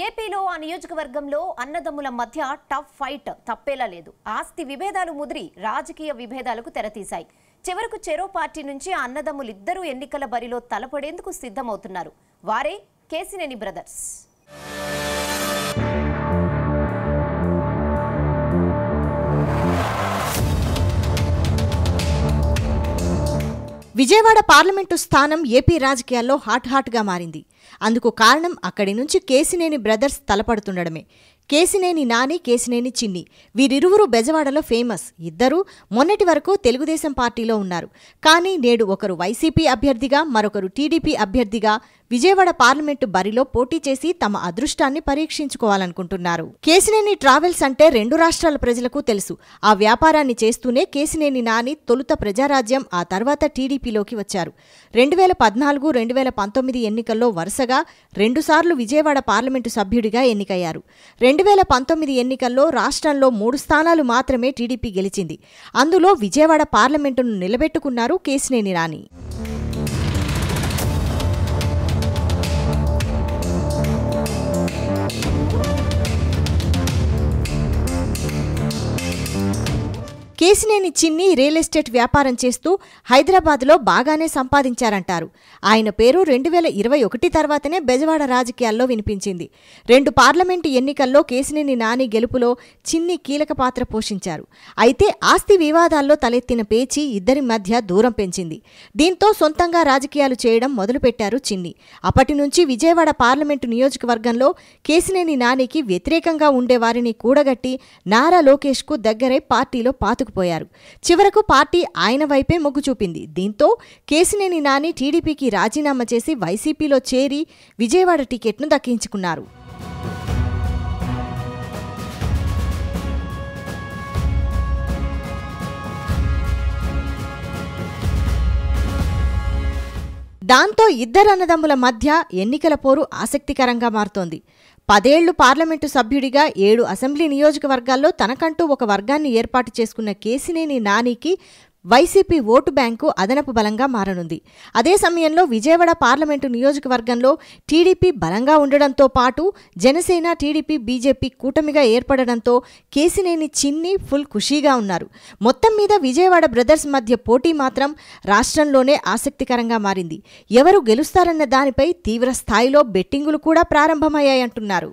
ఏపీలో ఆ నియోజకవర్గంలో అన్నదమ్ముల మధ్య టఫ్ ఫైట్ తప్పేలా లేదు. ఆస్తి విభేదాలు ముదిరి రాజకీయ విభేదాలకు తెరతీశాయి. చివరకు చెరో పార్టీ నుంచి ఆ అన్నదమ్ములిద్దరూ ఎన్నికల బరిలో తలపడేందుకు సిద్ధమవుతున్నారు. వారే కేసినేని బ్రదర్స్. విజయవాడ పార్లమెంటు స్థానం ఏపీ రాజకీయాల్లో హాట్గా మారింది. అందుకు కారణం అక్కడి నుంచి కేసినేని బ్రదర్స్ తలపడుతుండడమే. కేసినేని నాని, కేసినేని చిన్ని వీరిరువురు బెజవాడలో ఫేమస్. ఇద్దరూ మొన్నటి వరకు తెలుగుదేశం పార్టీలో ఉన్నారు. కానీ నేడు ఒకరు వైసీపీ అభ్యర్థిగా, మరొకరు టీడీపీ అభ్యర్థిగా విజయవాడ పార్లమెంటు బరిలో పోటీ చేసి తమ అదృష్టాన్ని పరీక్షించుకోవాలనుకుంటున్నారు. కేసినేని ట్రావెల్స్ అంటే రెండు రాష్ట్రాల ప్రజలకు తెలుసు. ఆ వ్యాపారాన్ని చేస్తూనే కేసినేని నాని తొలుత ప్రజారాజ్యం, ఆ తర్వాత టీడీపీలోకి వచ్చారు. 2014, 2019 ఎన్నికల్లో వరుసగా 2 సార్లు విజయవాడ పార్లమెంటు సభ్యుడిగా ఎన్నికయ్యారు. 2019 ఎన్నికల్లో రాష్ట్రంలో 3 స్థానాలు మాత్రమే టీడీపీ గెలిచింది. అందులో విజయవాడ పార్లమెంటును నిలబెట్టుకున్నారు కేసినేని నాని. కేసినేని చిన్ని రియల్ ఎస్టేట్ వ్యాపారం చేస్తూ హైదరాబాద్లో బాగానే సంపాదించారంటారు. ఆయన పేరు 2021 తర్వాతనే బెజవాడ రాజకీయాల్లో వినిపించింది. 2 పార్లమెంటు ఎన్నికల్లో కేసినేని నాని గెలుపులో చిన్ని కీలక పాత్ర పోషించారు. అయితే ఆస్తి వివాదాల్లో తలెత్తిన పేచీ ఇద్దరి మధ్య దూరం పెంచింది. దీంతో సొంతంగా రాజకీయాలు చేయడం మొదలుపెట్టారు చిన్ని. అప్పటి నుంచి విజయవాడ పార్లమెంటు నియోజకవర్గంలో కేసినేని నానికి వ్యతిరేకంగా ఉండేవారిని కూడగట్టి నారా లోకేష్కు దగ్గరై పార్టీలో పాతుకుపోయారు. చివరకు పార్టీ ఆయన వైపే మొగ్గు చూపింది. దీంతో కేసినేని నాని టీడీపీకి రాజీనామా చేసి వైసీపీలో చేరి విజయవాడ టికెట్ను దక్కించుకున్నారు. దాంతో ఇద్దరు అన్నదమ్ముల మధ్య ఎన్నికల పోరు ఆసక్తికరంగా మారుతోంది. 10 ఏళ్లు పార్లమెంటు సభ్యుడిగా 7 అసెంబ్లీ నియోజకవర్గాల్లో తనకంటూ ఒక వర్గాన్ని ఏర్పాటు చేసుకున్న కేసినేని నానికి వైసీపీ ఓటు బ్యాంకు అదనపు బలంగా మారనుంది. అదే సమయంలో విజయవాడ పార్లమెంటు నియోజకవర్గంలో టీడీపీ బలంగా ఉండడంతో పాటు జనసేన, టీడీపీ, బీజేపీ కూటమిగా ఏర్పడడంతో కేసినేని చిన్ని ఫుల్ ఖుషీగా ఉన్నారు. మొత్తం మీద విజయవాడ బ్రదర్స్ మధ్య పోటీ మాత్రం రాష్ట్రంలోనే ఆసక్తికరంగా మారింది. ఎవరు గెలుస్తారన్న దానిపై తీవ్ర స్థాయిలో బెట్టింగులు కూడా ప్రారంభమయ్యాయంటున్నారు.